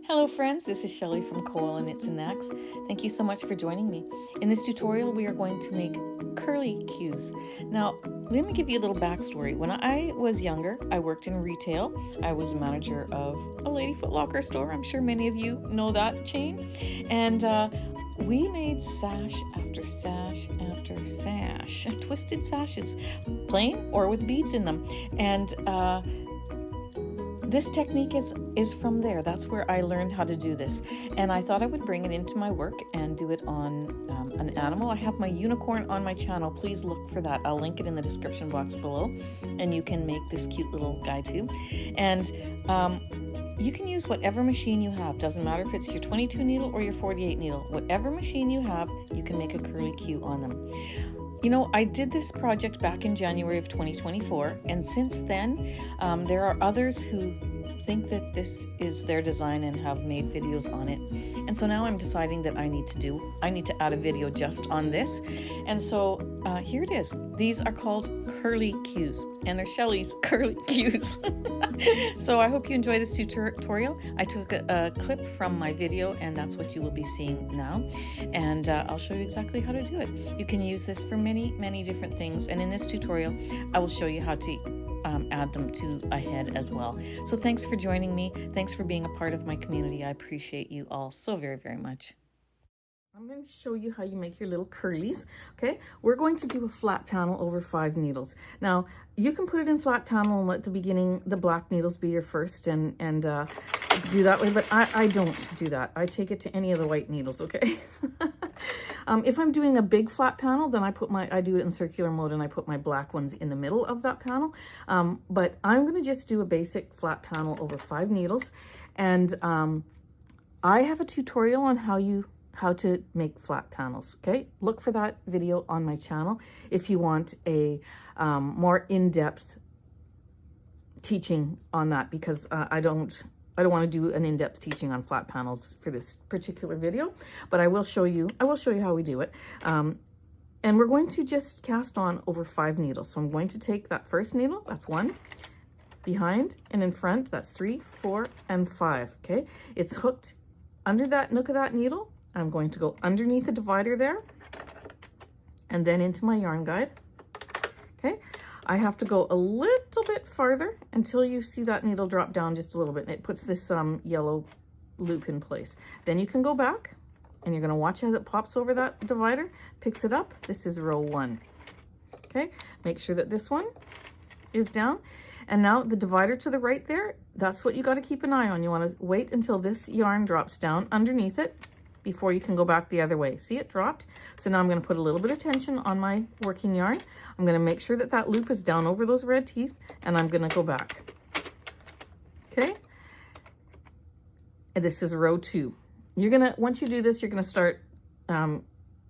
Hello friends, this is Shelley from Koal and It's a Knacks. Thank you so much for joining me. In this tutorial we are going to make curly cues. Now let me give you a little backstory. When I was younger, I worked in retail. I was a manager of a Lady Foot Locker store. I'm sure many of you know that chain. And we made sash after sash after sash, twisted sashes, plain or with beads in them. And this technique is from there. That's where I learned how to do this. And I thought I would bring it into my work and do it on an animal. I have my unicorn on my channel. Please look for that. I'll link it in the description box below. And you can make this cute little guy too. And you can use whatever machine you have. Doesn't matter if it's your 22 needle or your 48 needle. Whatever machine you have, you can make a curly cue on them. You know, I did this project back in January of 2024, and since then, there are others who think that this is their design and have made videos on it. And so now I'm deciding that I need to add a video just on this. And so here it is. These are called curly cues, and they're Shelley's curly cues. So I hope you enjoy this tutorial. I took a clip from my video, and that's what you will be seeing now. And I'll show you exactly how to do it. You can use this for many different things. And in this tutorial, I will show you how to add them to a head as well. So thanks for joining me. Thanks for being a part of my community. I appreciate you all so very much. I'm going to show you how you make your little curlies. Okay, we're going to do a flat panel over 5 needles. Now you can put it in flat panel and let the black needles be your first and do that way, but I don't do that. I take it to any of the white needles. Okay. If I'm doing a big flat panel, then I do it in circular mode and I put my black ones in the middle of that panel. But I'm going to just do a basic flat panel over 5 needles. And I have a tutorial on how to make flat panels. Okay, look for that video on my channel if you want a more in-depth teaching on that, because I don't want to do an in-depth teaching on flat panels for this particular video, but I will show you how we do it. And we're going to just cast on over 5 needles. So I'm going to take that first needle, that's 1, behind and in front, that's 3, 4, and 5. Okay, it's hooked under that nook of that needle. I'm going to go underneath the divider there and then into my yarn guide. Okay, I have to go a little bit farther until you see that needle drop down just a little bit. It puts this yellow loop in place. Then you can go back and you're going to watch as it pops over that divider, picks it up. This is row 1. Okay, make sure that this one is down. And now the divider to the right there, that's what you got to keep an eye on. You want to wait until this yarn drops down underneath it before you can go back the other way. See, it dropped. So now I'm going to put a little bit of tension on my working yarn. I'm going to make sure that that loop is down over those red teeth, and I'm going to go back. Okay. And this is row 2. Once you do this, you're going to start,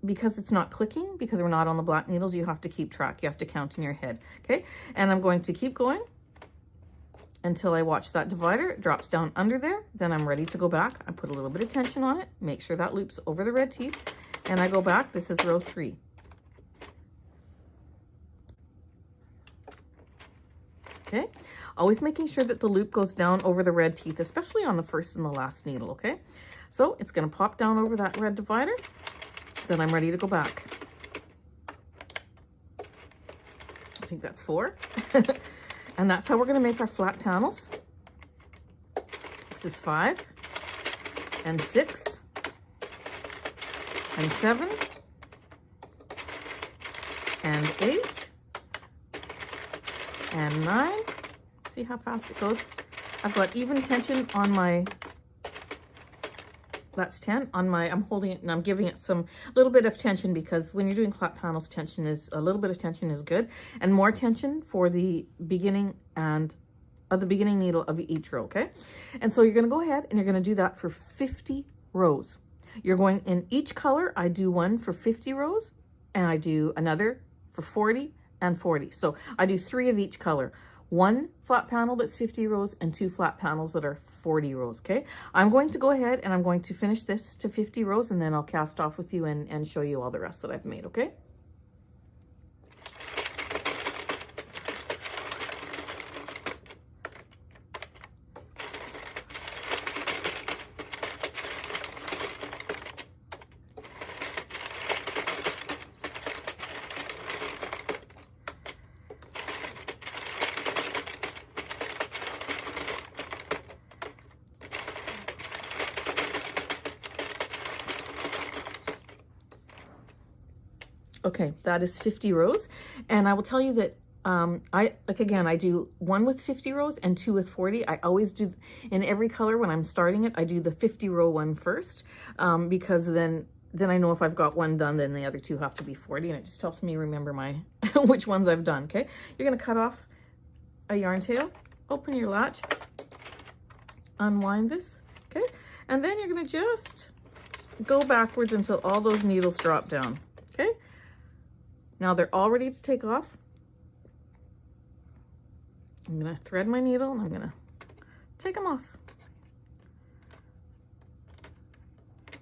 because it's not clicking, because we're not on the black needles, you have to keep track. You have to count in your head. Okay. And I'm going to keep going until I watch that divider. It drops down under there. Then I'm ready to go back. I put a little bit of tension on it, make sure that loops over the red teeth, and I go back. This is row 3. Okay, always making sure that the loop goes down over the red teeth, especially on the first and the last needle. Okay, so it's going to pop down over that red divider. Then I'm ready to go back. I think that's 4. And that's how we're going to make our flat panels. This is 5 and 6 and 7 and 8 and 9. See how fast it goes? I've got even tension on my, that's 10 on my, I'm holding it and I'm giving it some little bit of tension, because when you're doing flat panels, a little bit of tension is good, and more tension for the beginning and the beginning needle of each row. Okay, and so you're going to go ahead and you're going to do that for 50 rows. You're going in each color. I do one for 50 rows and I do another for 40 and 40. So I do 3 of each color. 1 flat panel that's 50 rows and 2 flat panels that are 40 rows. Okay, I'm going to go ahead and I'm going to finish this to 50 rows, and then I'll cast off with you and show you all the rest that I've made. Okay. Okay, that is 50 rows. And I will tell you that I do one with 50 rows and two with 40. I always do, in every color when I'm starting it, I do the 50 row one first, because then I know if I've got one done, then the other two have to be 40, and it just helps me remember my which ones I've done. Okay, you're gonna cut off a yarn tail, open your latch, unwind this, okay, and then you're gonna just go backwards until all those needles drop down. Okay, now they're all ready to take off. I'm gonna thread my needle and I'm gonna take them off.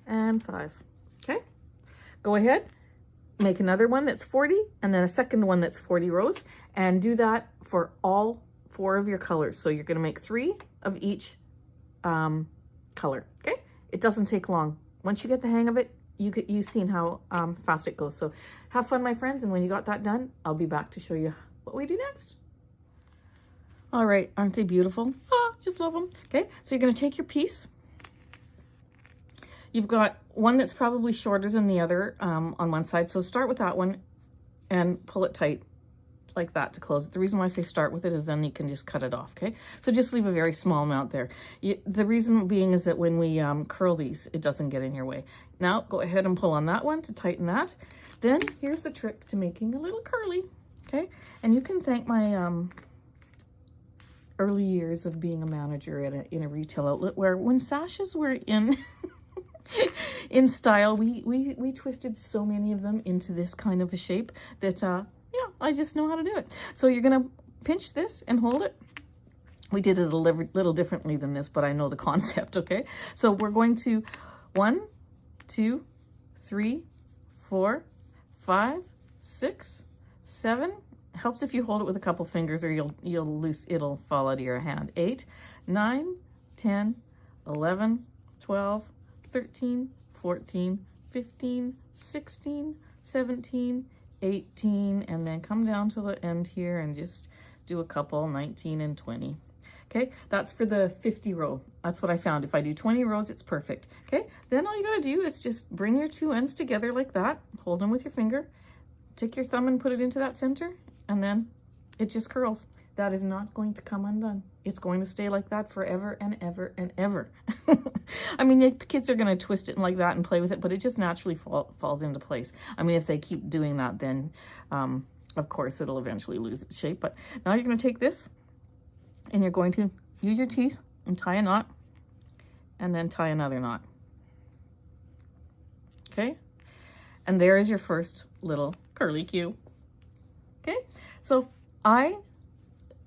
And 5. Okay, go ahead, make another one that's 40 and then a second one that's 40 rows, and do that for all 4 of your colors. So you're gonna make 3 of each color. Okay, it doesn't take long. Once you get the hang of it, you've seen how fast it goes. So have fun, my friends, and when you got that done, I'll be back to show you what we do next. All right, aren't they beautiful? Ah, just love them. Okay, so you're gonna take your piece. You've got one that's probably shorter than the other on one side, so start with that one and pull it tight like that to close it. The reason why I say start with it is then you can just cut it off, okay? So just leave a very small amount there. The reason being is that when we curl these, it doesn't get in your way. Now go ahead and pull on that one to tighten that. Then here's the trick to making a little curly, okay? And you can thank my early years of being a manager in a retail outlet, where when sashes were in in style, we twisted so many of them into this kind of a shape that yeah, I just know how to do it. So you're gonna pinch this and hold it. We did it a little differently than this, but I know the concept, okay? So we're going to 1, 2, 3, 4, 5, 6, 7. Helps if you hold it with a couple fingers, or it'll fall out of your hand. 8, 9, 10, 11, 12, 13, 14, 15, 16, 17, 18, and then come down to the end here and just do a couple, 19 and 20. Okay, that's for the 50 row. That's what I found. If I do 20 rows, it's perfect. Okay, then all you gotta do is just bring your 2 ends together like that, hold them with your finger, take your thumb and put it into that center, and then it just curls. That is not going to come undone. It's going to stay like that forever and ever and ever. I mean, the kids are going to twist it like that and play with it, but it just naturally falls into place. I mean, if they keep doing that, then of course it'll eventually lose its shape. But now you're going to take this and you're going to use your teeth and tie a knot, and then tie another knot. Okay? And there is your first little curly cue. Okay? So I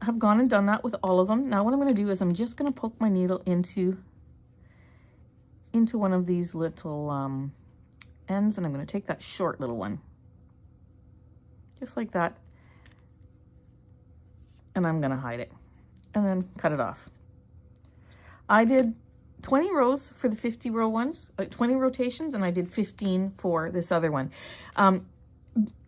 have gone and done that with all of them. Now what I'm going to do is I'm just going to poke my needle into one of these little ends, and I'm going to take that short little one, just like that, and I'm going to hide it and then cut it off. I did 20 rows for the 50 row ones, 20 rotations, and I did 15 for this other one.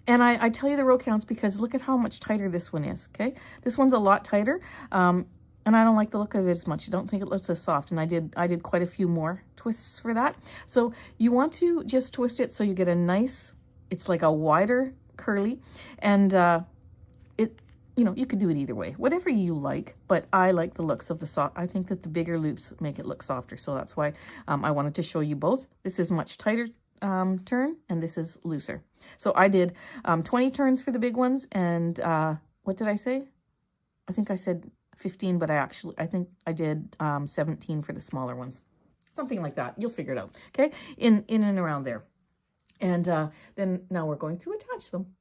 And I tell you the row counts because look at how much tighter this one is, okay? This one's a lot tighter, and I don't like the look of it as much. I don't think it looks as soft, and I did quite a few more twists for that. So you want to just twist it so you get a nice, it's like a wider curly, and you know, you could do it either way, whatever you like, but I like the looks of the soft. I think that the bigger loops make it look softer, so that's why I wanted to show you both. This is much tighter turn, and this is looser. So I did 20 turns for the big ones, and what did I say? I think I said 15, but I think I did 17 for the smaller ones. Something like that. You'll figure it out, okay? In and around there. And then now we're going to attach them.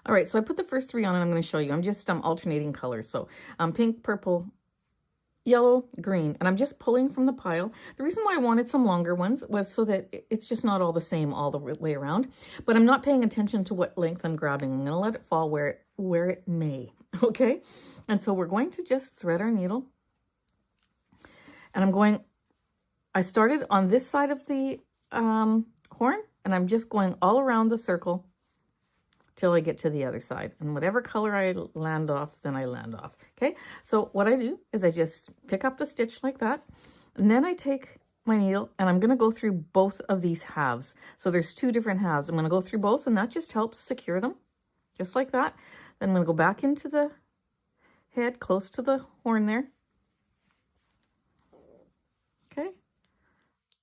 All right, so I put the first 3 on, and I'm going to show you. I'm just alternating colors. So pink, purple, yellow, green, and I'm just pulling from the pile. The reason why I wanted some longer ones was so that it's just not all the same all the way around, but I'm not paying attention to what length I'm grabbing. I'm going to let it fall where it may, okay? And so we're going to just thread our needle, and I started on this side of the horn, and I'm just going all around the circle till I get to the other side, and whatever color I land off, then I land off. Okay, so what I do is I just pick up the stitch like that, and then I take my needle and I'm going to go through both of these halves. So there's two different halves. I'm going to go through both and that just helps secure them, just like that. Then I'm going to go back into the head, close to the horn there. Okay,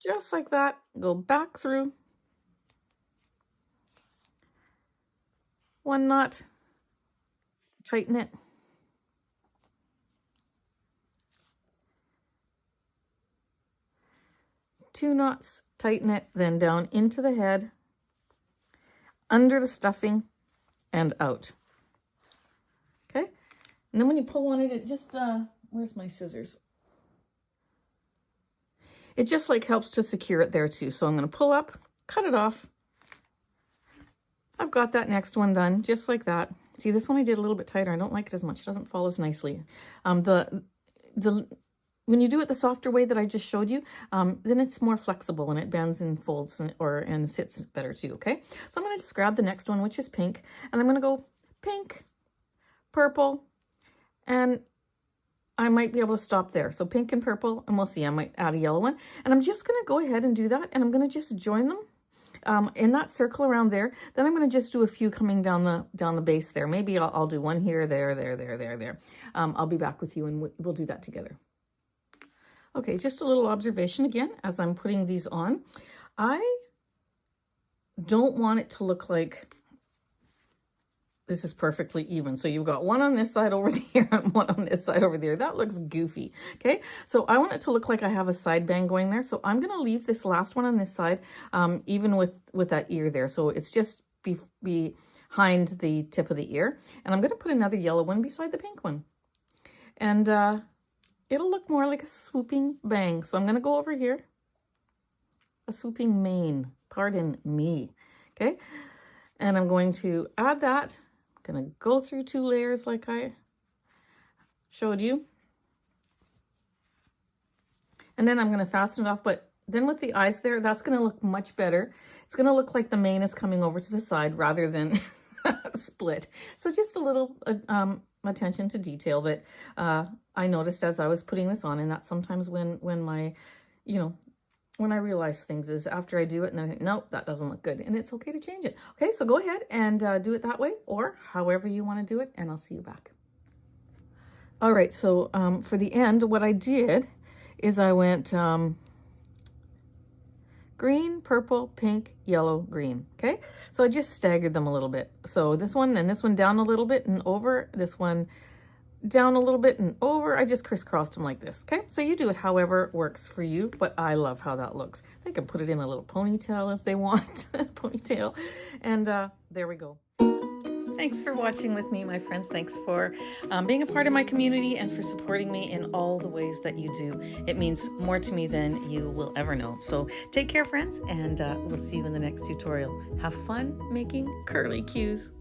just like that. Go back through. One knot, tighten it. Two knots, tighten it, then down into the head, under the stuffing, and out. Okay, and then when you pull on it, it just, where's my scissors? It just like helps to secure it there too. So I'm going to pull up, cut it off. I've got that next one done, just like that. See, this one I did a little bit tighter. I don't like it as much. It doesn't fall as nicely. When you do it the softer way that I just showed you, then it's more flexible and it bends and folds and sits better too, okay? So I'm going to just grab the next one, which is pink, and I'm going to go pink, purple, and I might be able to stop there. So pink and purple, and we'll see. I might add a yellow one. And I'm just going to go ahead and do that, and I'm going to just join them in that circle around there. Then I'm going to just do a few coming down the base there. Maybe I'll do one here, there. I'll be back with you, and we'll do that together. Okay, just a little observation again as I'm putting these on. I don't want it to look like this is perfectly even. So you've got one on this side over there and one on this side over there. That looks goofy, okay? So I want it to look like I have a side bang going there. So I'm gonna leave this last one on this side, even with that ear there. So it's just behind the tip of the ear. And I'm gonna put another yellow one beside the pink one. And it'll look more like a swooping bang. So I'm going to go over here. A swooping mane. Pardon me. Okay. And I'm going to add that. I'm going to go through 2 layers like I showed you. And then I'm going to fasten it off. But then with the eyes there, that's going to look much better. It's going to look like the mane is coming over to the side rather than split. So just a little attention to detail that I noticed as I was putting this on, and that sometimes when I realize things is after I do it and I think, nope, that doesn't look good, and it's okay to change it. Okay, so go ahead and do it that way or however you want to do it, and I'll see you back. All right, so for the end, what I did is I went green, purple, pink, yellow, green, okay? So I just staggered them a little bit. So this one and this one down a little bit and over, this one down a little bit and over. I just crisscrossed them like this, okay? So you do it however works for you, but I love how that looks. They can put it in a little ponytail if they want, ponytail, and there we go. Thanks for watching with me, my friends. Thanks for being a part of my community and for supporting me in all the ways that you do. It means more to me than you will ever know. So take care, friends, and we'll see you in the next tutorial. Have fun making curly cues.